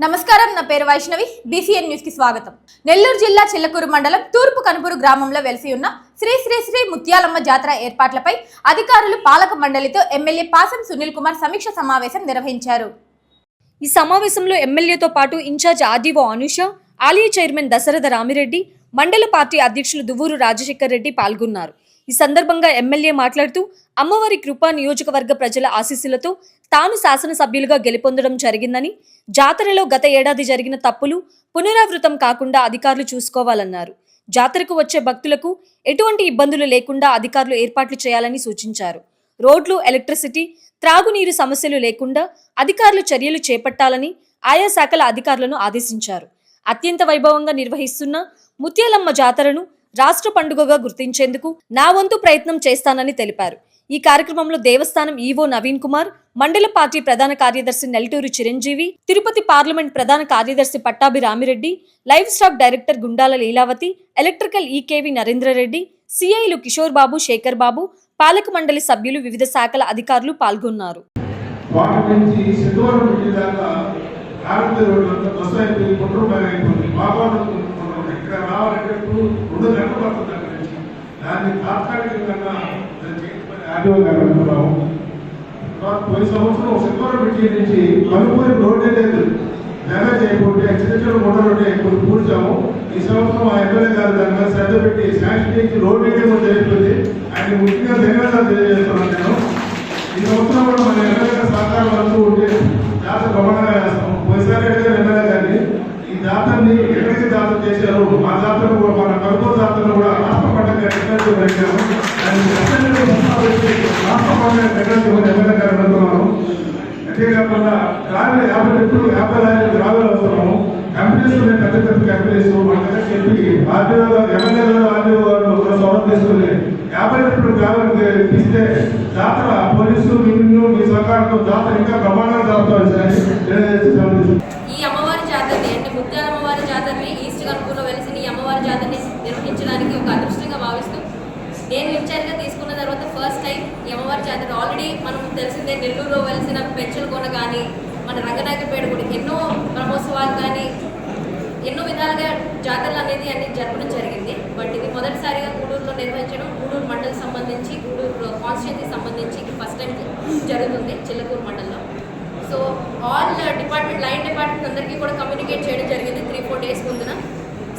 నమస్కారం, నా పేరు వైష్ణవి. బీసీఎన్ న్యూస్ కి స్వాగతం. నెల్లూరు జిల్లా చిల్లకూరు మండలం తూర్పు కనుపూరు గ్రామంలో వెలిసి ఉన్న శ్రీ శ్రీ శ్రీ ముత్యాలమ్మ జాతర ఏర్పాట్లపై అధికారులు పాలక మండలితో ఎమ్మెల్యే పాసం సునీల్ కుమార్ సమీక్ష సమావేశం నిర్వహించారు. ఈ సమావేశంలో ఎమ్మెల్యేతో పాటు ఇన్ఛార్జ్ ఆర్డీఓ అనుష, ఆలయ చైర్మన్ దశరథ రామిరెడ్డి, మండల పార్టీ అధ్యక్షులు దువ్వూరు రాజశేఖర్ రెడ్డి పాల్గొన్నారు. ఈ సందర్భంగా ఎమ్మెల్యే మాట్లాడుతూ అమ్మవారి కృపా నియోజకవర్గ ప్రజల ఆశీస్సులతో తాను శాసనసభ్యులుగా గెలుపొందడం జరిగిందని, జాతరలో గత ఏడాది జరిగిన తప్పులు పునరావృతం కాకుండా అధికారులు చూసుకోవాలన్నారు. జాతరకు వచ్చే భక్తులకు ఎటువంటి ఇబ్బందులు లేకుండా అధికారులు ఏర్పాట్లు చేయాలని సూచించారు. రోడ్లు, ఎలక్ట్రిసిటీ, త్రాగునీరు సమస్యలు లేకుండా అధికారులు చర్యలు చేపట్టాలని ఆయా శాఖల అధికారులను ఆదేశించారు. అత్యంత వైభవంగా నిర్వహిస్తున్న ముత్యాలమ్మ జాతరను రాష్ట్ర పండుగగా గుర్తించేందుకు నా వంతు ప్రయత్నం చేస్తానని తెలిపారు. ఈ కార్యక్రమంలో దేవస్థానం ఈవో నవీన్ కుమార్, మండల పార్టీ ప్రధాన కార్యదర్శి నెల్టూరు చిరంజీవి, తిరుపతి పార్లమెంట్ ప్రధాన కార్యదర్శి Pattabhi Ramireddy, livestock director Gundala Leelavathi, electrical EKV Narendrareddy, సిఐలు కిషోర్ బాబు, శేఖర్ బాబు, పాలక మండలి సభ్యులు, వివిధ శాఖల అధికారులు పాల్గొన్నారు. పోయిన సంవత్సరం శుక్రవారం పెట్టి నుంచి కనుపూరి రోడ్డే లేదు, డ్యామేజ్ అయిపోతే చిన్న మొన్న రోడ్డే కొన్ని పూడ్చాము. ఈ సంవత్సరం ఆ ఎమ్మెల్యే గారు దాని మీద శ్రద్ధ పెట్టి శాంక్షన్ చేసి రోడ్ వేయడం కూడా జరుగుతుంది. ఆయన ముఖ్యంగా ధన్యవాదాలు తెలియజేస్తున్నాను. నేను ఈ సంవత్సరం కూడా మన ఎమ్మెల్యే గారు సహకారం అంటూ ఉంటే జాతర గమనంగా వేస్తాము. పోయినసారి అడిగారు ఎమ్మెల్యే గారిని, ఈ జాతరని ఎక్కడికి జాతర చేశారు, మా జాతర కూడా మన కనుపూరు జాతరను కూడా రాష్ట్ర పండుగ రాష్ట్ర పండుగ ఎమ్మెల్యే గారు అడుగుతున్నాను. అంతేకాకుండా రావిలో 50 రెట్లు 50 లారీలు రావిలో వస్తున్నాము. కంపెనీస్ పెద్ద పెద్ద కంపెనీస్ మన దగ్గర చెప్పి ఆర్టీఓ ఎమ్మెల్యే గారు ఆర్టీఓ గారు కూడా సౌలభ్యం తీసుకుని 50 రెట్లు రావికి ఇస్తే జాతర పోలీసు మీ సహకారంతో జాతర ఇంకా ప్రమాణాలు జరుగుతాయి. ఈ అమ్మవారి జాతరని అంటే ముత్యాల అమ్మవారి జాతరని ఈస్ట్ కనుపూర్లో వెలిసిన ఈ అమ్మవారి జాతరని నిర్వహించడానికి ఒక అదృష్టంగా భావిస్తూ నేను ఇన్ఛార్జ్గా తీసుకున్న తర్వాత ఫస్ట్ టైం ఈ అమ్మవారి జాతర ఆల్రెడీ మనం తెలిసిందే నెల్లూరులో వెలిసిన పెంచల కొన కానీ మన రంగనాయకపేట కూడా ఎన్నో బ్రహ్మోత్సవాలు కానీ ఎన్నో విధాలుగా జాతరలు అనేది అన్ని జరపడం జరిగింది. బట్ ఇది మొదటిసారిగా గూడూరులో నిర్వహించడం, గూడూరు మండలికి సంబంధించి గూడూరు కాన్స్టిట్యున్సీకి సంబంధించి ఫస్ట్ టైం జరుగుతుంది చిల్లకూరు మండలంలో. So all department line department అందరికీ కూడా కమ్యూనికేట్ చేయడం జరిగింది 3-4 డేస్ ముందున.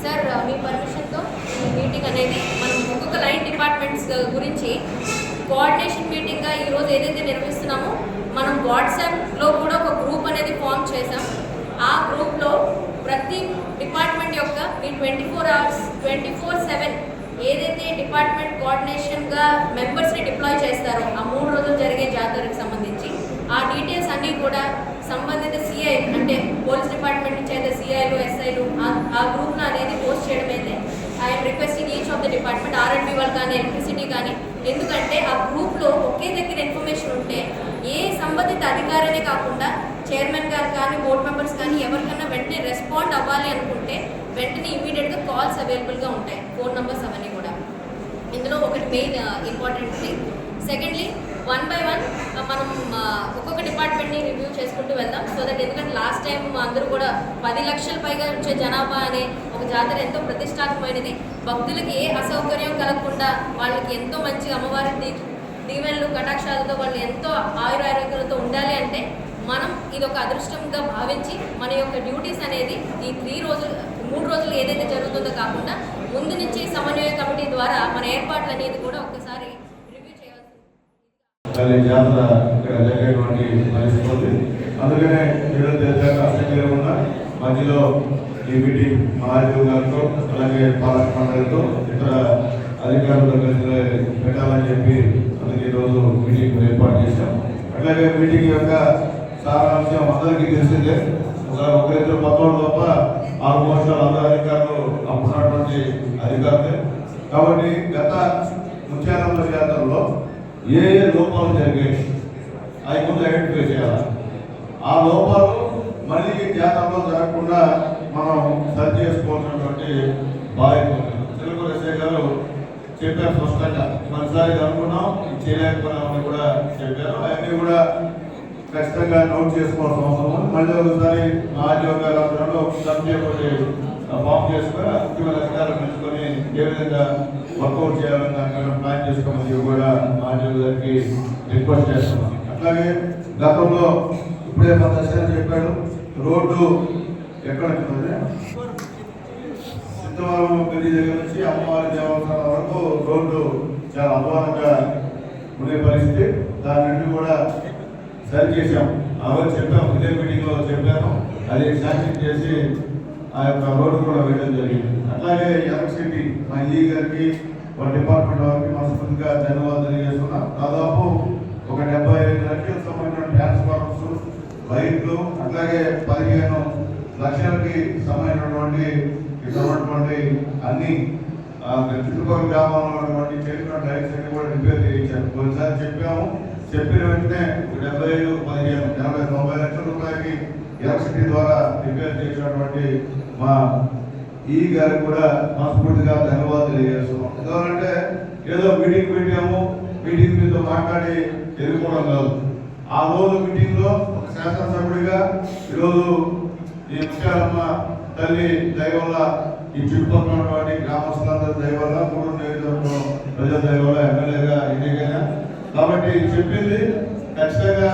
సార్ మీ పర్మిషన్తో ఈ మీటింగ్ అనేది మనం ఒక్కొక్క లైన్ డిపార్ట్మెంట్స్ గురించి కోఆర్డినేషన్ మీటింగ్గా ఈరోజు ఏదైతే నిర్వహిస్తున్నామో మనం వాట్సాప్లో కూడా ఒక గ్రూప్ అనేది ఫామ్ చేసాం. ఆ గ్రూప్లో ప్రతి డిపార్ట్మెంట్ యొక్క మీ 24 hours 24/7 ఏదైతే డిపార్ట్మెంట్ కోఆర్డినేషన్గా మెంబర్స్ని డిప్లాయ్ చేస్తారో ఆ 3 రోజులు జరిగే జాతరకు సంబంధించి ఆ డీటెయిల్స్ అన్నీ కూడా సంబంధిత సిఐ అంటే పోలీస్ డిపార్ట్మెంట్ నుంచి అయితే సిఐలు ఎస్ఐలు ఆ గ్రూప్లో అనేది పోస్ట్ చేయడం అయితే I'm requesting each of the department ఆర్ఎండ్బి వాళ్ళు కానీ ఎలక్ట్రిసిటీ కానీ, ఎందుకంటే ఆ గ్రూప్లో ఒకే దగ్గర ఇన్ఫర్మేషన్ ఉంటే ఏ సంబంధిత అధికారనే కాకుండా చైర్మన్ గారు కానీ బోర్డ్ మెంబర్స్ కానీ ఎవరికైనా వెంటనే రెస్పాండ్ అవ్వాలి అనుకుంటే వెంటనే ఇమీడియట్గా కాల్స్ అవైలబుల్గా ఉంటాయి, ఫోన్ నెంబర్స్ అవన్నీ కూడా. ఇందులో ఒకటి main important thing. Secondly 1 by 1 మనం ఒక్కొక్క డిపార్ట్మెంట్ని రివ్యూ చేసుకుంటూ వెళ్దాం. సో దట్ ఎందుకంటే లాస్ట్ టైం అందరూ కూడా 10 లక్షల పైగా వచ్చే జనాభా అనే ఒక జాతర ఎంతో ప్రతిష్టాత్మకమైనది. భక్తులకి ఏ అసౌకర్యం కలగకుండా వాళ్ళకి ఎంతో మంచి అమ్మవారి దీవెనలు కటాక్షాలతో వాళ్ళు ఎంతో ఆయురారోగ్యాలతో ఉండాలి అంటే మనం ఇది ఒక అదృష్టంగా భావించి మన యొక్క డ్యూటీస్ అనేది ఈ 3 రోజులు ఏదైతే జరుగుతుందో కాకుండా ముందు నుంచి సమన్వయ కమిటీ ద్వారా మన ఏర్పాట్లు అనేది కూడా ఒక్కసారి జాతర ఇక్కడ జరిగేటువంటి పరిస్థితి ఉంది. అందుకనే అసెంబ్లీలో ఉన్న మధ్యలో ఈ మీటింగ్ మహాదేవ్ గారితో అలాగే పాలక మండలితో ఇతర అధికారులతో కలిసి పెట్టాలని చెప్పి అందుకే ఈరోజు మీటింగ్ ఏర్పాటు చేశాం. అట్లాగే మీటింగ్ యొక్క సారాంశం అందరికీ తెలిసిందే. ఒకరిద్దరు కొత్తవాళ్ళు తప్ప ఆల్మోస్ట్ అందరూ అధికారులు అప్పుడున్నటువంటి అధికారులే. కాబట్టి గత ముత్యాలమ్మ జాతరలో ఏ లోపాలు జరిగాయి, అది ముందు ఐడెంటిఫై చేయాలి. ఆ లోపాలు మళ్ళీ జాతరలో జరగకుండా మనం సరి చేసుకోవాల్సినటువంటి బాధ్యత ఉంది. తెలుగు ఎస్ఐ గారు చెప్పారు స్పష్టంగా, మనసారి అనుకున్నాం చేయలేకపోయినామని కూడా చెప్పారు. అవన్నీ కూడా ఖచ్చితంగా నోట్ చేసుకోవాల్సిన అవసరం ఉంది. మళ్ళీ ఒకసారి ఆర్డీఓ గారు అందరూ కమిటీ ఒకటి ఫామ్ చేసుకొని ముఖ్యమైన అధికారులు పెంచుకొని ఏ విధంగా వర్కౌట్ చేయాలని దానికన్నా ప్లాన్ చేసుకోమని కూడా ఆర్డీఓ గారికి రిక్వెస్ట్ చేస్తున్నాం. అట్లాగే గతంలో ఇప్పుడే మన దర్శనం చెప్పాడు, రోడ్డు ఎక్కడ సిద్ధవరం పెళ్లి దగ్గర నుంచి అమ్మవారి దేవస్థానం వరకు రోడ్డు చాలా అధ్వానంగా ఉండే పరిస్థితి. దాని నుండి కూడా సరి చేశాం. ఆ రోజు చెప్పాము, ఇదే మీటింగ్లో చెప్పాను, అది శాంక్షన్ చేసి ఆ యొక్క రోడ్డు కూడా వేయడం జరిగింది. అట్లాగే ఎలక్ట్రిసిటీ మా ఈ గారికి వాళ్ళ డిపార్ట్మెంట్ వారికి మనస్ఫూర్తిగా ధన్యవాదాలు తెలియజేస్తున్నాం. దాదాపు ఒక 75 లక్షల సంబంధించిన ట్రాన్స్ఫార్మర్స్, లైట్లు, అట్లాగే 15 లక్షలకి సంబంధించినటువంటి ఇటువంటి అన్ని చుట్టుపక్కల గ్రామాల్లో ఉన్నటువంటి చెట్ల లైట్స్ అన్ని కూడా రిపేర్ చేయించారు. కొన్నిసారి చెప్పాము, చెప్పిన వెంటనే 75, 15, 80, 90 లక్షల రూపాయలకి ఎలక్ట్రిసిటీ ద్వారా రిపేర్ చేసినటువంటి మా ఈ గారికి కూడా మనస్ఫూర్తిగా ధన్యవాదాలు తెలియజేస్తున్నాం. ఎందుకంటే ఏదో మీటింగ్ పెట్టాము, మీటింగ్ మీద మాట్లాడి వెళ్ళిపోవడం కాదు. ఆ రోజు మీటింగ్లో ఒక శాసనసభ్యుడిగా ఈరోజు ఈ ముత్యాలమ్మ తల్లి దయ వల్ల, ఈ చుట్టుపక్కల ఉన్నటువంటి గ్రామస్తులందరూ దయ వల్ల, మూడు నియోజకవర్గం ప్రజల దయ వల్ల ఎమ్మెల్యేగా ఎన్నికైనా కాబట్టి చెప్పింది ఖచ్చితంగా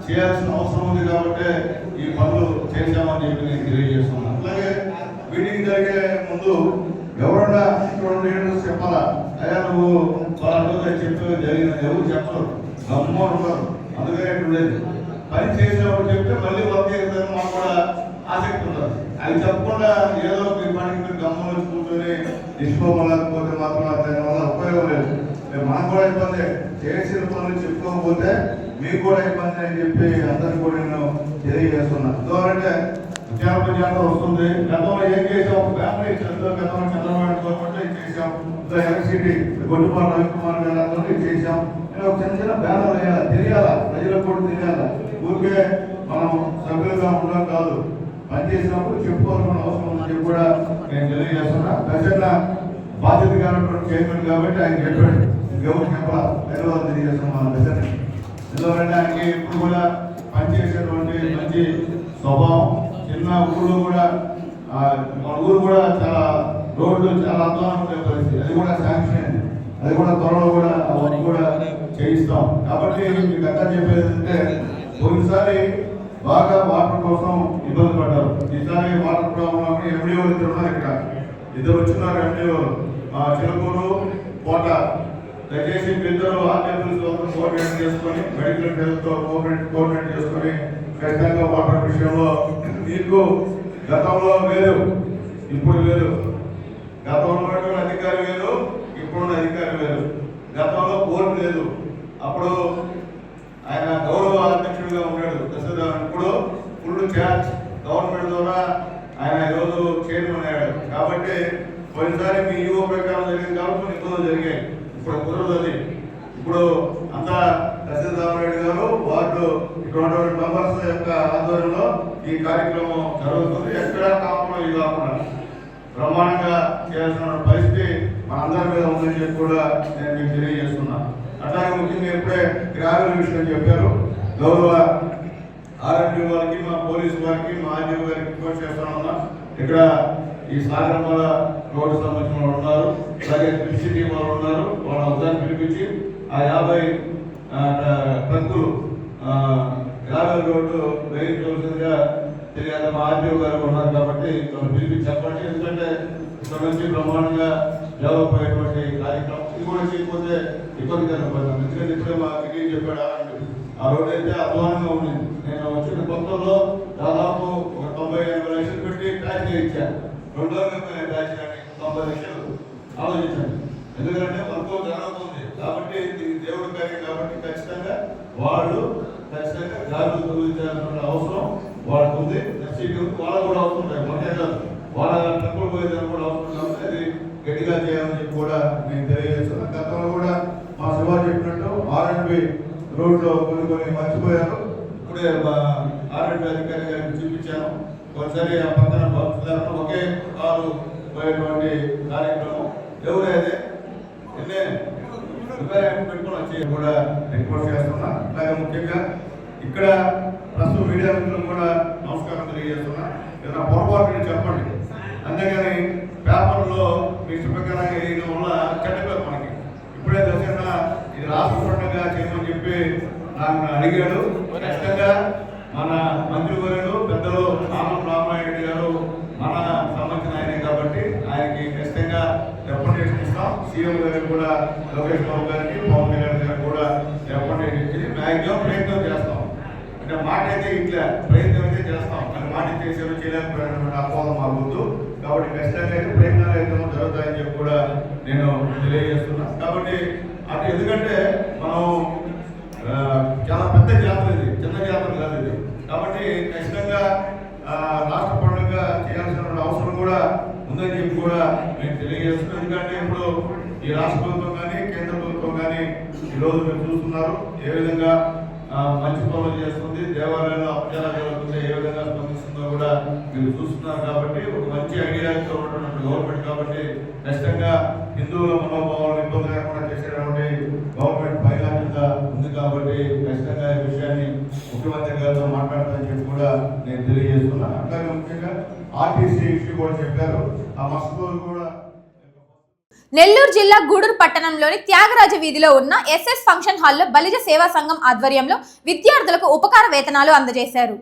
చేయాల్సిన అవసరం ఉంది. కాబట్టి ఈ పనులు చేశామని చెప్పి నేను తెలియజేస్తున్నాను. అట్లాగే మీటింగ్ జరిగే ముందు ఎవరన్నా ఇక్కడ చెప్పాలా, అయ్యా నువ్వు వాళ్ళ చెప్పేది జరిగింది ఎవరు చెప్పరు, గమ్మ ఉంటారు. అందుకనే లేదు పని చేసినప్పుడు చెప్తే మళ్ళీ వర్క్ చేస్తారని మాకు కూడా ఆసక్తి ఉంటుంది. అది చెప్పకుండా ఏదో మీ పనికి మీరు గమ్మ వచ్చి కూర్చొని నిష్పోలేకపోతే మాత్రం దానివల్ల ఉపయోగం లేదు. మనకు కూడా ఇబ్బంది, చేసిన పనులు చెప్పుకోకపోతే మీకు కూడా ఇబ్బంది అని చెప్పి అందరికీ కూడా నేను తెలియజేస్తున్నాను. ఎందుకంటే ఉద్యోగ జాతర వస్తుంది. గతంలో ఏం చేసాం, ఒక ఫ్యామిలీ గతంలో చంద్రబాబు గవర్నమెంట్ చేసాం, ఎలక్ట్రిసిటీ గొడ్డుపాటు రవికుమార్ గారు అందరూ చేసాం. నేను ఒక చిన్న బ్యానర్ వేయాలి, తెలియాలా, ప్రజలకు కూడా తెలియాలా. ఊరికే మనం సభ్యులుగా ఉండడం కాదు, పనిచేసినప్పుడు చెప్పుకోవాల్సిన అవసరం ఉందని చెప్పి కూడా నేను తెలియజేస్తున్నా. ప్రజల బాధ్యత కాబట్టి చైర్మన్ కాబట్టి ఆయన చెప్పాడు, ఎవరు చెప్పాలా, ధన్యవాదాలు తెలియజేస్తున్నాం. ప్రజలు ఎందుకంటే ఆయనకి ఇప్పుడు కూడా పనిచేసేటువంటి మంచి స్వభావం. చిన్న ఊళ్ళో కూడా మన ఊరు కూడా చాలా రోడ్లు చాలా అధ్వానం ఉండే పరిస్థితి, అది కూడా శాంక్షన్ అయింది. అది కూడా త్వరలో కూడా అవన్నీ కూడా చేయిస్తాం. కాబట్టి మీకు అంతా చెప్పేది అంటే, పోయినసారి బాగా వాటర్ కోసం ఇబ్బంది పడ్డారు. ఈసారి వాటర్ ప్రాబ్లం ఎండిఓ ఇద్దరు ఉన్నారు, ఇక్కడ ఇద్దరు వచ్చినారు ఎండిఓలు, చిలకూరు కోట. దయచేసి ఇద్దరు ఆర్డినెన్స్ కోఆర్డినేట్ చేసుకొని, మెడికల్ హెల్త్ కోఆర్డినేట్ చేసుకొని ఖచ్చితంగా వాటర్ విషయంలో మీకు గతంలో వేరు ఇప్పుడు వేరు, గతంలో అధికారి వేరు ఇప్పుడున్న అధికారి వేరు. గతంలో బోర్డు లేదు, అప్పుడు ఆయన గౌరవ అధ్యక్షుడిగా ఉన్నాడు దశరథ. ఇప్పుడు ఫుల్ ఛార్జ్ గవర్నమెంట్ ద్వారా ఆయన ఈరోజు చైర్మన్ అయ్యాడు. కాబట్టి పోయినసారి మీ యువ ప్రకారం జరిగింది కాబట్టి ఇబ్బందులు జరిగాయి, ఇప్పుడు కుదరదు. ఇప్పుడు అంతా దశరథరామరెడ్డి గారు వార్డు ఇక్కడ ఉన్నటువంటి మెంబర్స్ యొక్క ఆధ్వర్యంలో ఈ కార్యక్రమం జరుగుతుంది. ఎక్కడా కాంప్రమైజ్ కాకుండా బ్రహ్మాండంగా చేయాల్సిన పరిస్థితి మనందరి మీద ఉందని చెప్పి కూడా నేను మీకు తెలియజేస్తున్నా. అట్లాగే ముఖ్యంగా ఇప్పుడే గ్రామీణ విషయం చెప్పారు. గౌరవ ఆర్ఎండి వారికి, మా పోలీసు వారికి, మా ఆర్డీఓ గారికి రిక్వెస్ట్ చేస్తామన్నా, ఇక్కడ ఈ సాగరమాల రోడ్డు సంబంధించిన వాళ్ళు ఉన్నారు, అలాగే సిటీ వాళ్ళు ఉన్నారు, వాళ్ళ ఉదాహరణ పిలిపించి ఆ 50 ట్రక్కులు 50 రోడ్డు వేయించవలసిందిగా తెలియదు. మా ఆర్డీఓ గారు ఉన్నారు కాబట్టి ఇక్కడ పిలిపించి చెప్పండి. ఎందుకంటే ఇక్కడ నుంచి బ్రహ్మాండంగా డెవలప్ అయ్యేటువంటి కార్యక్రమం. ఇది కూడా చేయకపోతే ఇబ్బందికరంగా పడుతుంది. ఎందుకంటే ఇప్పుడే మా మీటింగ్ చెప్పాడు, ఆ రోడ్డు అయితే అధ్వానంగా ఉంది. నేను వచ్చిన కొత్తలో దాదాపు ఒక 90-80 లక్షలు పెట్టి ట్యాక్స్ ఇచ్చాను. 2 రోజులు ట్యాక్స్ 90 లక్షలు ఆలోచించండి. ఎందుకంటే మనకు జరుగుతుంది కాబట్టి దేవుడి కార్యం కాబట్టి ఖచ్చితంగా వాళ్ళు ఖచ్చితంగా జాగ్రత్త తొలగించాల్సిన అవసరం వాళ్ళకు ఉంది. వాళ్ళకు కూడా అవసరం లేదు, మనకే కాదు, వాళ్ళ తక్కువ పోయేదాన్ని కూడా అవసరం కాబట్టి అది గట్టిగా చేయాలని చెప్పి కూడా నేను తెలియజేస్తున్నాను. గతంలో కూడా మా శివ చెప్పినట్టు R&B రోడ్లో కొన్ని మర్చిపోయారు. ఇప్పుడే ఆరోగ్య అధికారి గారికి చూపించాను. ఒకసారి ఆ పక్కన భక్తులను ఒకే కారు పోయేటువంటి కార్యక్రమం ఎవరైతే పెట్టుకుని వచ్చి కూడా రిపోర్ట్ చేస్తున్నా. అలాగే ముఖ్యంగా ఇక్కడ ప్రస్తుతం మీడియా మిత్రులు కూడా నమస్కారం తెలియజేస్తున్నా. ఏదైనా పొరపాటు చెప్పండి, అంతేగాని పేపర్లో మీ ఇష్టప్రకారంగా వేయడం వల్ల చెడ్డపేరు మనకి. ఇప్పుడే దశ ఇది రాష్ట్ర పండుగ చేయమని చెప్పి నాకు అడిగాడు. ఖచ్చితంగా మన మంత్రివర్యులు పెద్దలు ఆనం రామారెడ్డి గారు మన సంబంధించిన ఆయనే కాబట్టి ఆయనకి ఖచ్చితంగా రిప్రజెంటేషన్ ఇస్తాం. సీఎం గారికి కూడా, లోకేష్ బాబు గారికి, పవన్ కళ్యాణ్ గారికి కూడా రిప్రజెంటేషన్ ఇచ్చి మ్యాక్సిమం ప్రయత్నం చేస్తాం. అంటే మాట అయితే ఇట్లా ప్రయత్నం అయితే చేస్తాం, కానీ మాట చేసేవి చేయలేకపోయినటువంటి అపోహం మాకొద్దు. కాబట్టి ఖచ్చితంగా అయితే ప్రయత్నాలు అయితే జరుగుతాయని చెప్పి కూడా నేను తెలియజేస్తున్నా. కాబట్టి అటు ఎందుకంటే మనం చాలా పెద్ద జాతర, ఇది చిన్న జాతర కాదు ఇది. కాబట్టి ఖచ్చితంగా రాష్ట్ర పండుగ చేయాల్సిన అవసరం కూడా ఉందని చెప్పి కూడా మేము తెలియజేస్తున్నాం. ఎందుకంటే ఇప్పుడు ఈ రాష్ట్ర ప్రభుత్వం కానీ కేంద్ర ప్రభుత్వం కానీ ఈరోజు మీరు చూస్తున్నారు ఏ విధంగా మంచి పనులు చేస్తుంది, దేవాలయాల్లో అపచారం జరుగుతుంది, ఏ విధంగా స్పందిస్తుందో కూడా మీరు చూస్తున్నారు. కాబట్టి ఒక మంచి ఐడియాతో ఉన్నటువంటి గవర్నమెంట్ కాబట్టి ఖచ్చితంగా హిందువుల మనోభావాలను ఇబ్బంది లేకుండా చేసేటువంటి గవర్నమెంట్ పైగా ఉంది. కాబట్టి ఖచ్చితంగా ఈ విషయాన్ని ముఖ్యమంత్రి గారితో మాట్లాడతానని చెప్పి కూడా నేను తెలియజేస్తున్నా. అట్లాగే ముఖ్యంగా ఆర్టీసీ ఇష్యూ కూడా చెప్పారు. ఆ మస్తూరు కూడా నెల్లూరు జిల్లా గూడూరు పట్టణంలోని త్యాగరాజ వీధిలో ఉన్న ఎస్ఎస్ ఫంక్షన్ హాల్లో బలిజ సేవా సంఘం ఆధ్వర్యంలో విద్యార్థులకు ఉపకార వేతనాలు అందజేశారు.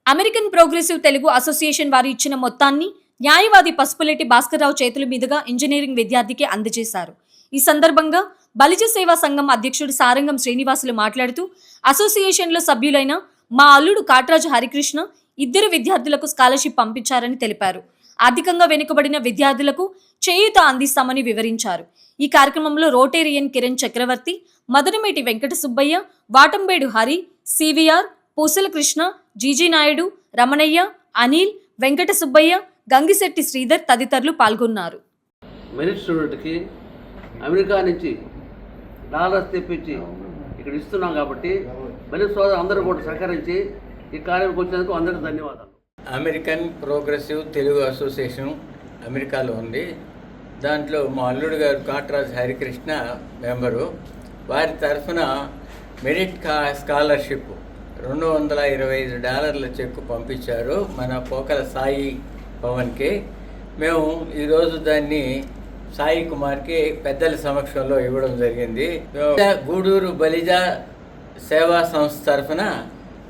అమెరికన్ ప్రోగ్రెసివ్ తెలుగు అసోసియేషన్ వారు ఇచ్చిన మొత్తాన్ని న్యాయవాది పసుపులేటి భాస్కర్రావు చేతుల మీదుగా ఇంజనీరింగ్ విద్యార్థికి అందజేశారు. ఈ సందర్భంగా బలిజ సేవా సంఘం అధ్యక్షుడు సారంగం శ్రీనివాసులు మాట్లాడుతూ అసోసియేషన్లో సభ్యులైన మా అల్లుడు కాట్రాజు హరికృష్ణ 2 విద్యార్థులకు స్కాలర్షిప్ పంపించారని తెలిపారు. ఆర్థికంగా వెనుకబడిన విద్యార్థులకు చేయూత అందిస్తామని వివరించారు. ఈ కార్యక్రమంలో రోటేరియన్ కిరణ్ చక్రవర్తి, మదనమేటి వెంకట సుబ్బయ్య, వాటంబేడు హరి, సివిఆర్, పూసల కృష్ణ, జీజీ నాయుడు, రమణయ్య, అనిల్, వెంకట సుబ్బయ్య, గంగిశెట్టి శ్రీధర్ తదితరులు పాల్గొన్నారు. మెరిట్ స్టూడెంట్కి అమెరికా నుంచి డాలర్స్ తెప్పించి ఇక్కడ ఇస్తున్నాం కాబట్టి మెరిట్ సోదరు అందరూ కూడా సహకరించి ఈ కార్యానికి వచ్చినందుకు అందరికీ ధన్యవాదాలు. అమెరికన్ ప్రోగ్రెసివ్ తెలుగు అసోసియేషన్ అమెరికాలో ఉంది. దాంట్లో మా అల్లుడు గారు కాట్రాజ్ హరికృష్ణ మెంబరు. వారి తరఫున మెరిట్ స్కాలర్షిప్ $225 చెక్కు పంపించారు మన పోకల సాయి పవన్కి. మేము ఈరోజు దాన్ని సాయి కుమార్కి పెద్దల సమక్షంలో ఇవ్వడం జరిగింది. గూడూరు బలిజ సేవా సంస్థ తరఫున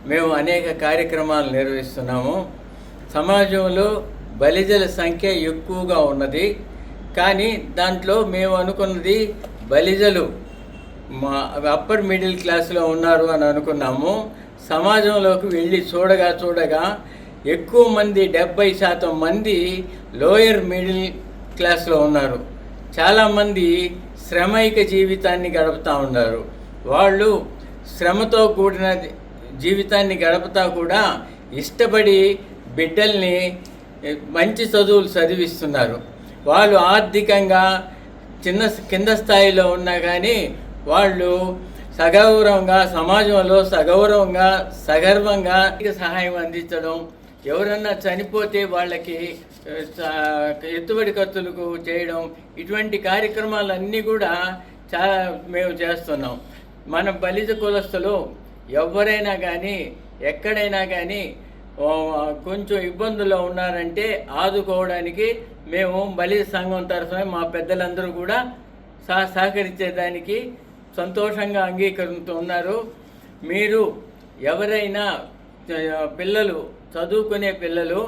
మేము అనేక కార్యక్రమాలు నిర్వహిస్తున్నాము. సమాజంలో బలిజల సంఖ్య ఎక్కువగా ఉన్నది, కానీ దాంట్లో మేము అనుకున్నది బలిజలు అప్పర్ మిడిల్ క్లాస్లో ఉన్నారు అని అనుకున్నాము. సమాజంలోకి వెళ్ళి చూడగా ఎక్కువ మంది 70% మంది లోయర్ మిడిల్ క్లాస్లో ఉన్నారు. చాలామంది శ్రమైక జీవితాన్ని గడుపుతూ ఉన్నారు. వాళ్ళు శ్రమతో కూడిన జీవితాన్ని గడుపుతా కూడా ఇష్టపడి బిడ్డల్ని మంచి చదువులు చదివిస్తున్నారు. వాళ్ళు ఆర్థికంగా కింద స్థాయిలో ఉన్నా కానీ వాళ్ళు సగౌరవంగా సమాజంలో సగర్వంగా సహాయం అందించడం, ఎవరన్నా చనిపోతే వాళ్ళకి ఎత్తుబడి ఖర్చులకు చేయడం, ఇటువంటి కార్యక్రమాలన్నీ కూడా చాలా మేము చేస్తున్నాం. మన బలిజ కులస్తులు ఎవరైనా కానీ ఎక్కడైనా కానీ కొంచెం ఇబ్బందుల్లో ఉన్నారంటే ఆదుకోవడానికి మేము బలిజ సంఘం తరఫున మా పెద్దలందరూ కూడా సహకరించేదానికి సంతోషంగా అంగీకరిస్తున్నారు. మీరు ఎవరైనా పిల్లలు చదువుకునే పిల్లలు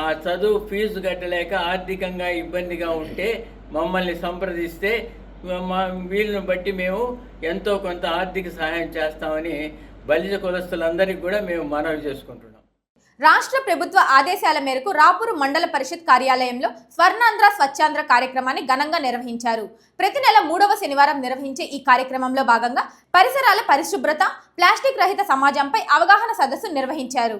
ఆ చదువు ఫీజు కట్టలేక ఆర్థికంగా ఇబ్బందిగా ఉంటే మమ్మల్ని సంప్రదిస్తే వీళ్ళను బట్టి మేము ఎంతో కొంత ఆర్థిక సహాయం చేస్తామని బలిజ కులస్తులందరికీ కూడా మేము మనవి చేసుకుంటున్నాం. రాష్ట్ర ప్రభుత్వ ఆదేశాల మేరకు రాపూరు మండల పరిషత్ కార్యాలయంలో స్వర్ణాంధ్ర స్వచ్ఛాంధ్ర కార్యక్రమాన్ని ఘనంగా నిర్వహించారు. ప్రతి నెల 3వ శనివారం నిర్వహించే ఈ కార్యక్రమంలో భాగంగా పరిసరాల పరిశుభ్రత, ప్లాస్టిక్ రహిత సమాజంపై అవగాహన సదస్సు నిర్వహించారు.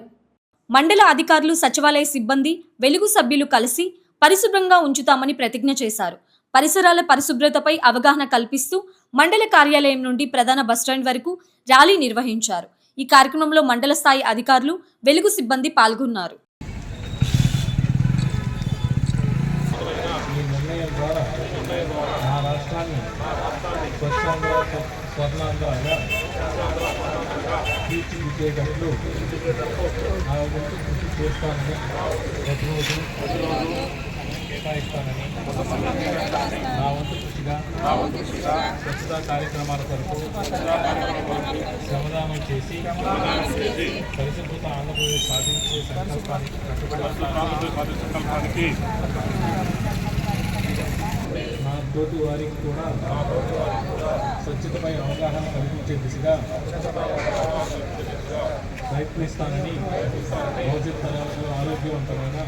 మండల అధికారులు, సచివాలయ సిబ్బంది, వెలుగు సభ్యులు కలిసి పరిశుభ్రంగా ఉంచుతామని ప్రతిజ్ఞ చేశారు. పరిసరాల పరిశుభ్రతపై అవగాహన కల్పిస్తూ మండల కార్యాలయం నుండి ప్రధాన బస్టాండ్ వరకు ర్యాలీ నిర్వహించారు. ఈ కార్యక్రమంలో మండల స్థాయి అధికారులు, వెలుగు సిబ్బంది పాల్గొన్నారు. ఈ నిర్ణయం ద్వారా మా రాష్ట్రాన్ని స్వచ్ఛంగా స్వర్ణాంధ్రగా తీర్చిదిద్దేటట్లు నా వంతు కృషి చేస్తానని ప్రతిరోజు కేటాయిస్తానని నా వంతు కృషిగా స్వచ్ఛతా కార్యక్రమాల కొరకు శ్రమదానం చేసి పరిశుభ్రత ఆంధ్రప్రదేశ్ సాధించే సంకల్పానికి కట్టుబడి నా తోటి వారికి కూడా స్వచ్ఛతపై అవగాహన కల్పించే దిశగా ప్రయత్నిస్తానని భవిష్యత్ తరాలకు ఆరోగ్యవంతమైన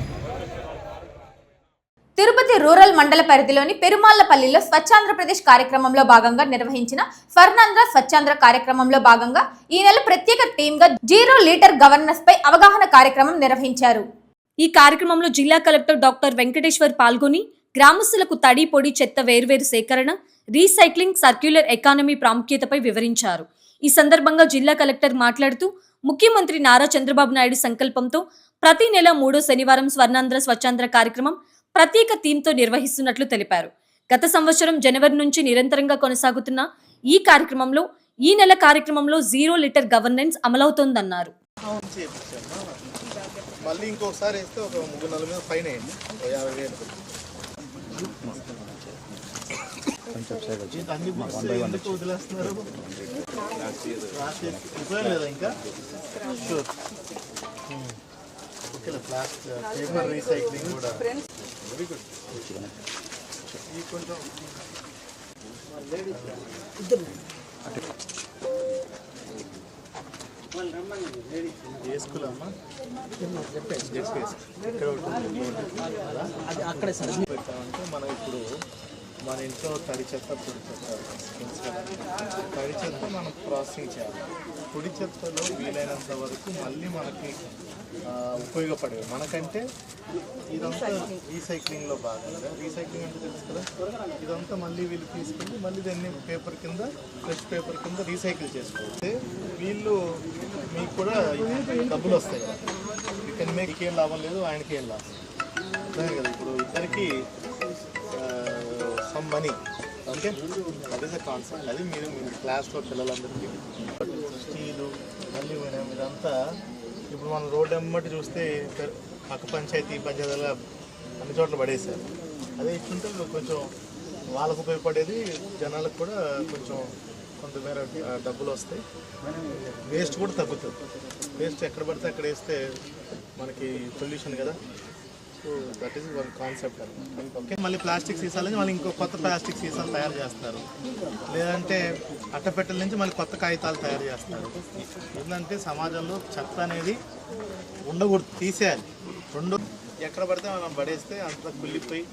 తిరుపతి రూరల్ మండల పరిధిలోని పెరుమాళ్లపల్లిలో స్వచ్ఛాంధ్రప్రదేశ్ కార్యక్రమంలో భాగంగా నిర్వహించిన స్వర్ణాంధ్ర స్వచ్ఛాంధ్ర కార్యక్రమంలో భాగంగా ఈ నెల ప్రత్యేక టీంగా 0 లీటర్ గవర్నెన్స్ పై అవగాహన కార్యక్రమం నిర్వహించారు. ఈ కార్యక్రమంలో జిల్లా కలెక్టర్ డాక్టర్ వెంకటేశ్వర్ పాల్గొని గ్రామస్తులకు తడి పొడి చెత్త వేర్వేరు సేకరణ, రీసైక్లింగ్, సర్క్యులర్ ఎకానమీ ప్రాముఖ్యతపై వివరించారు. ఈ సందర్భంగా జిల్లా కలెక్టర్ మాట్లాడుతూ ముఖ్యమంత్రి నారా చంద్రబాబు నాయుడు సంకల్పంతో ప్రతి నెల 3వ శనివారం స్వర్ణాంధ్ర స్వచ్ఛాంధ్ర కార్యక్రమం ప్రత్యేక థీమ్తో నిర్వహిస్తున్నట్లు తెలిపారు. గత సంవత్సరం జనవరి నుంచి నిరంతరంగా కొనసాగుతున్న ఈ కార్యక్రమంలో ఈ నెల కార్యక్రమంలో 0 లీటర్ గవర్నెన్స్ అమలవుతోందన్నారు. మళ్ళీ ఇంకొకసారి వేస్తే ఒక 3-4 మీద ఫైన్ అయ్యింది 50,000. అన్ని బుక్స్ ఎందుకు వదిలేస్తున్నారు? ఉపయోగం లేదా ఇంకా? Sure. Okay, plastic paper recycling కూడా వెరీ గుడ్. ఈ కొంచెం వేసుకున్నామా అక్కడే సార్ పెట్టామంటే మనం ఇప్పుడు మన ఇంట్లో తడి చెత్త, పొడి చెత్త, తడి చెత్త మనం ప్రాసెసింగ్ చేయాలి. పొడి చెత్తలో వీలైనంత వరకు మళ్ళీ మనకి ఉపయోగపడేవి. మనకంటే ఇదంతా రీసైక్లింగ్లో భాగంగా, రీసైక్లింగ్ అంటే తెలుసు కదా, ఇదంతా మళ్ళీ వీళ్ళు తీసుకెళ్ళి మళ్ళీ దాన్ని పేపర్ కింద, ఫ్రెష్ పేపర్ కింద రీసైకిల్ చేసుకోవాలి. వీళ్ళు మీకు కూడా డబ్బులు వస్తాయి కదా, ఇక్కడ మీకు ఏం లాభం లేదు, ఆయనకి ఏం లాభం అదే కదా. ఇప్పుడు ఇద్దరికి some money, okay, that is the concept. అది మీరు మీ క్లాస్లో పిల్లలందరికీ స్టీలు మళ్ళీ ఇదంతా ఇప్పుడు మనం రోడ్డు ఎమ్మటి చూస్తే పక్క పంచాయతీల అన్ని చోట్ల పడేశారు. అదే ఇట్లుంటే కొంచెం వాళ్ళకు ఉపయోగపడేది, జనాలకు కూడా కొంచెం కొంతమేర డబ్బులు వస్తాయి, వేస్ట్ కూడా తగ్గుతుంది. వేస్ట్ ఎక్కడ పడితే అక్కడ వేస్తే మనకి పొల్యూషన్ కదా. So that is one concept అనమాట. ఓకే, మళ్ళీ ప్లాస్టిక్ సీసాలని మళ్ళీ ఇంకో కొత్త ప్లాస్టిక్ సీసాలు తయారు చేస్తారు, లేదంటే అట్టపెట్టెల నుంచి మళ్ళీ కొత్త కాగితాలు తయారు చేస్తారు. ఏంటంటే సమాజంలో చెత్త అనేది ఉండకూడదు, తీసేయాలి. రెండు ఎక్కడ పడితే మనం పడేస్తే అంత కుళ్ళిపోయి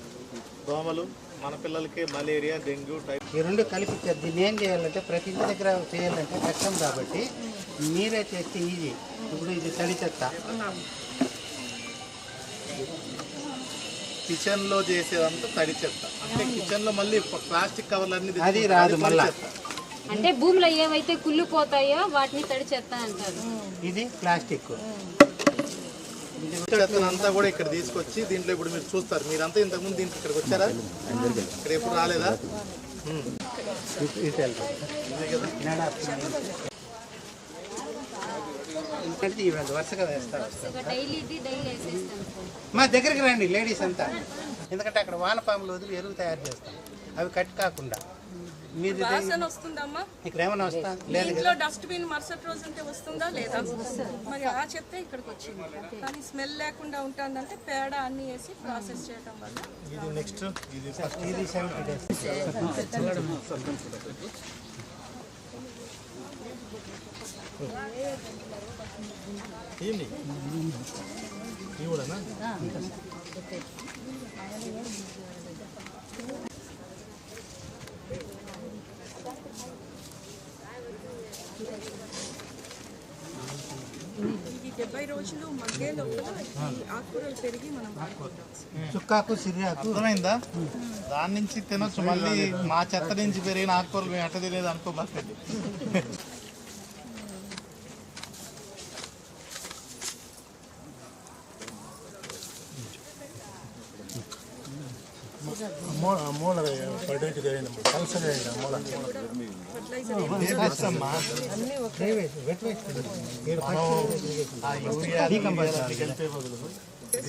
దోమలు, మన పిల్లలకి మలేరియా, డెంగ్యూ, టైఫాయిడ్ ఈ రెండు కలిపి దీన్ని ఏం చేయాలంటే ప్రతి ఇంటి దగ్గర చేయాలంటే కష్టం కాబట్టి మీరే చేస్తే ఈజీ. ఇప్పుడు ఇది తడి చెత్త కిచెన్లో చేసేదంతా తడి చెత్త, అంటే కిచెన్లో మళ్ళీ ప్లాస్టిక్ కవర్లన్నీ అది రాదు మళ్ళీ. అంటే భూమిలో ఏవైతే కుళ్ళిపోతాయో వాటిని తడి చెత్త అంటారు. ఇది ప్లాస్టిక్ చెత్తనంతా కూడా ఇక్కడ తీసుకొచ్చి దీంట్లో ఇప్పుడు మీరు చూస్తారు. మీరంతా ఇంతకుముందు దీంట్లో ఇక్కడికి వచ్చారా? ఇక్కడ ఎప్పుడు రాలేదా? వరుసగా వేస్తారు. మా దగ్గరికి రండి లేడీస్ అంతా, ఎందుకంటే అక్కడ వానపాములు వదిలి ఎరువు తయారు చేస్తాం, అవి కట్ కాకుండా. మీరు ఇక్కడ ఏమైనా వస్తా లేదు, డస్ట్బిన్ మరుసటి రోజు అంటే వస్తుందా లేదా? మరి ఆ చెత్త ఇక్కడికి వచ్చింది, కానీ స్మెల్ లేకుండా ఉంటుందంటే పేడ అన్ని వేసి ప్రాసెస్ చేయడం వల్ల. ఇది నెక్స్ట్ ఇది 70 days. ఏంటి ఇవి కూడానా? ఇది 70 రోజులు మగ్గే లోపల ఈ ఆకుకూరలు పెరిగి మనం వాడుకుంటాం. చుక్కాకు సిరియాకు అర్థమైందా? దాని నుంచి తినొచ్చు. మళ్ళీ మా చెత్త నుంచి పెరిగిన ఆకుకూరలు మేము ఎట్ట తెలియదు అనుకోబాకండి.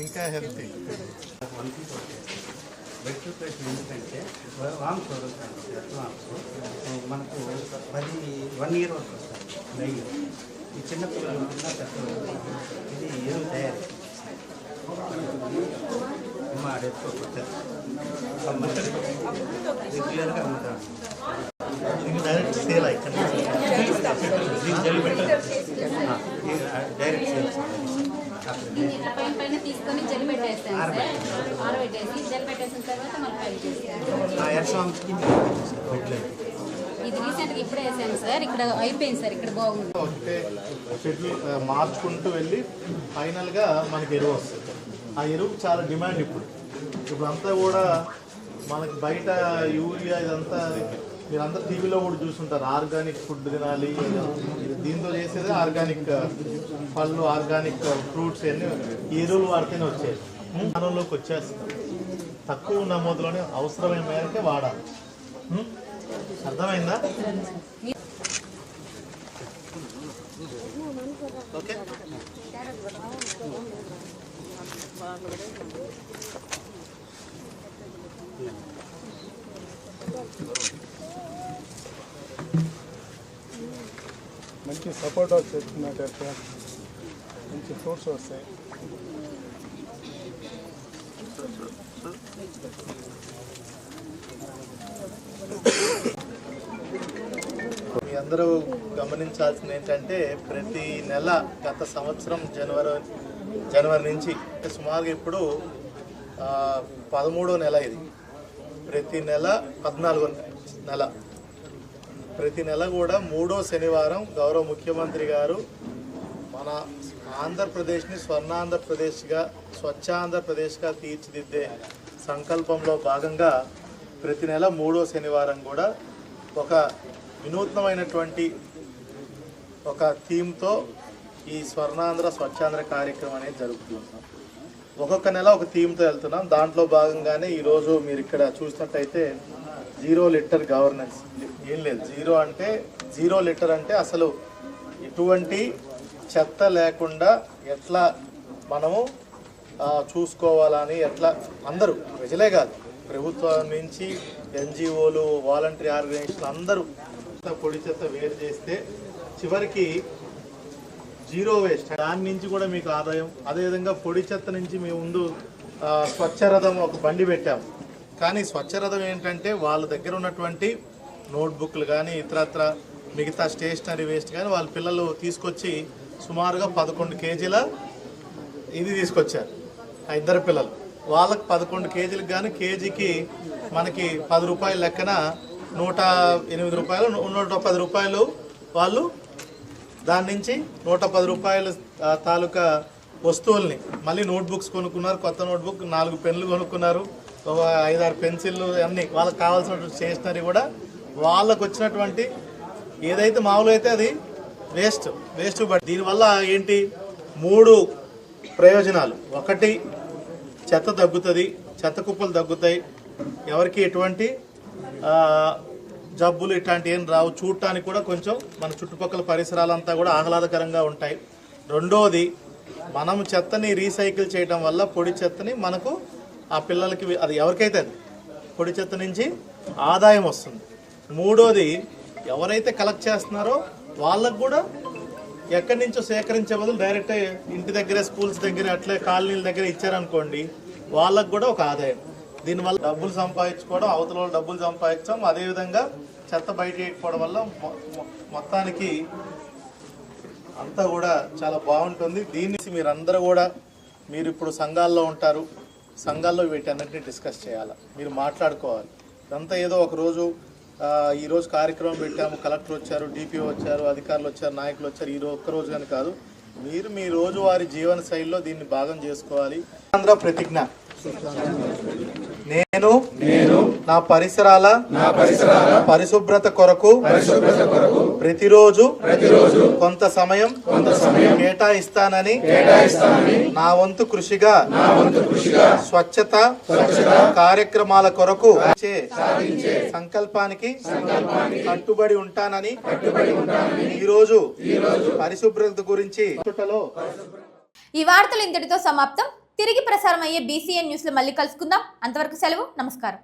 ఇంకా హెల్తీ ఎందుకంటే వామ్స్ మనకు 1 year వరకు వస్తుంది డైలీ. ఈ చిన్న పిల్లలు ఇది ఎరువు తయారు రెగ్యులర్గా అమ్ముతాం. డైరెక్ట్ సేల్ ఇక్కడ డైరెక్ట్ సేల్స్ పైన తీసుకొని జల్లి పెట్టేస్తాను సార్. ఆరబెట్టేసి జల్లి పెట్టేసిన తర్వాత మళ్ళీ ఫ్రై చేస్తాను. ఇది రీసెంట్గా ఇప్పుడే వేసాను సార్. ఇక్కడ అయిపోయింది సార్. ఇక్కడ బాగుంది. చెట్లు మార్చుకుంటూ వెళ్ళి ఫైనల్గా మనకి ఎరువు వస్తుంది. ఆ ఎరువుకి చాలా డిమాండ్ ఇప్పుడు అంతా కూడా మనకి బయట యూరియా ఇదంతా మీరంతా టీవీలో కూడా చూస్తుంటారు. ఆర్గానిక్ ఫుడ్ తినాలి, దీంతో చేసేది ఆర్గానిక్ పళ్ళు, ఆర్గానిక్ ఫ్రూట్స్ అన్నీ ఎరువులు వాడితేనే వచ్చేది. మనలోకి వచ్చేస్తాం. తక్కువ నమోదులోనే అవసరమైన మేరకే వాడాలి. అర్థమైందా? ఓకే. మంచి సపోర్ట్ వస్తున్నట్టు మంచి ఫ్రూట్స్ వస్తాయి. మీ అందరూ గమనించాల్సింది ఏంటంటే ప్రతి నెల గత సంవత్సరం జనవరి నుంచి అంటే సుమారుగా ఇప్పుడు 13వ నెల ఇది. ప్రతి నెల 14వ నెల ప్రతి నెల కూడా 3వ శనివారం గౌరవ ముఖ్యమంత్రి గారు మన ఆంధ్రప్రదేశ్ని స్వర్ణాంధ్రప్రదేశ్గా స్వచ్ఛాంధ్రప్రదేశ్గా తీర్చిదిద్దే సంకల్పంలో భాగంగా ప్రతి నెల 3వ శనివారం కూడా ఒక వినూత్నమైనటువంటి ఒక థీమ్తో ఈ స్వర్ణాంధ్ర స్వచ్ఛాంధ్ర కార్యక్రమం అనేది జరుపుతున్నాం. ఒక్కొక్క నెల ఒక థీమ్తో వెళ్తున్నాం. దాంట్లో భాగంగానే ఈరోజు మీరు ఇక్కడ చూసినట్టయితే 0 లిటర్ గవర్నెన్స్. ఏం లేదు, జీరో లిటర్ అంటే అసలు ఎటువంటి చెత్త లేకుండా ఎట్లా మనము చూసుకోవాలని ఎట్లా అందరూ ప్రజలే కాదు, ప్రభుత్వం నుంచి ఎన్జిఓలు, వాలంటరీ ఆర్గనైజేషన్ అందరూ పొడి చెత్త వేరు చేస్తే చివరికి 0 వేస్ట్. దాని నుంచి కూడా మీకు ఆదాయం. అదేవిధంగా పొడి చెత్త నుంచి మేము ముందు స్వచ్ఛరథం ఒక బండి పెట్టాము. కానీ స్వచ్ఛరథం ఏంటంటే వాళ్ళ దగ్గర ఉన్నటువంటి నోట్బుక్లు కానీ ఇతరత్ర మిగతా స్టేషనరీ వేస్ట్ కానీ వాళ్ళ పిల్లలు తీసుకొచ్చి సుమారుగా 11 కేజీల ఇది తీసుకొచ్చారు. ఆ ఇద్దరు పిల్లలు వాళ్ళకి 11 కేజీలకు కానీ కేజీకి మనకి 10 రూపాయల లెక్కన 108 రూపాయలు, 110 రూపాయలు వాళ్ళు దాని నుంచి 110 రూపాయల తాలూకా వస్తువుల్ని మళ్ళీ నోట్బుక్స్ కొనుక్కున్నారు. కొత్త నోట్బుక్, 4 పెన్నులు కొనుక్కున్నారు, 5-6 పెన్సిళ్ళు, అన్నీ వాళ్ళకి కావాల్సినటువంటి స్టేషనరీ కూడా వాళ్ళకు వచ్చినటువంటి ఏదైతే మామూలు అయితే అది వేస్ట్. బట్ దీనివల్ల ఏంటి 3 ప్రయోజనాలు. ఒకటి, చెత్త తగ్గుతుంది, చెత్త కుప్పలు తగ్గుతాయి, ఎవరికి ఎటువంటి జబ్బులు ఇట్లాంటి ఏం రావు, చూడటానికి కూడా కొంచెం మన చుట్టుపక్కల పరిసరాలంతా కూడా ఆహ్లాదకరంగా ఉంటాయి. రెండోది, మనం చెత్తని రీసైకిల్ చేయడం వల్ల పొడి చెత్తని మనకు ఆ పిల్లలకి అది ఎవరికైతే అది పొడి చెత్త నుంచి ఆదాయం వస్తుంది. మూడోది, ఎవరైతే కలెక్ట్ చేస్తున్నారో వాళ్ళకు కూడా ఎక్కడి నుంచో సేకరించే బదులు డైరెక్ట్ ఇంటి దగ్గరే, స్కూల్స్ దగ్గర, అట్లే కాలనీల దగ్గర ఇచ్చారనుకోండి, వాళ్ళకు కూడా ఒక ఆదాయం. దీనివల్ల డబ్బులు సంపాదించుకోవడం, అవతల వాళ్ళు డబ్బులు సంపాదించడం, అదేవిధంగా చెత్త బయట వేయకపోవడం వల్ల మొత్తానికి అంతా కూడా చాలా బాగుంటుంది. దీన్ని మీరందరూ కూడా, మీరు ఇప్పుడు సంఘాల్లో ఉంటారు, సంఘాల్లో వీటన్నిటిని డిస్కస్ చేయాలి, మీరు మాట్లాడుకోవాలి. ఇదంతా ఏదో ఒకరోజు ఈరోజు కార్యక్రమం పెట్టాము, కలెక్టర్ వచ్చారు, డిపిఓ వచ్చారు, అధికారులు వచ్చారు, నాయకులు వచ్చారు, ఈ ఒక్కరోజు కానీ కాదు, మీరు మీ రోజువారీ జీవన శైలిలో దీన్ని భాగం చేసుకోవాలి. ఆంధ్ర ప్రతిజ్ఞ. నేను నా పరిసరాల పరిశుభ్రత కొరకు ప్రతిరోజు కొంత సమయం కేటాయిస్తానని నా వంతు కృషిగా స్వచ్ఛత కార్యక్రమాల కొరకు సంకల్పానికి కట్టుబడి ఉంటానని ఈరోజు పరిశుభ్రత గురించి ఈ వార్తలు ఇంతటితో సమాప్తం. తిరిగి ప్రసారం అయ్యే BCN న్యూస్లో మళ్ళీ కలుసుకుందాం. అంతవరకు సెలవు. నమస్కారం.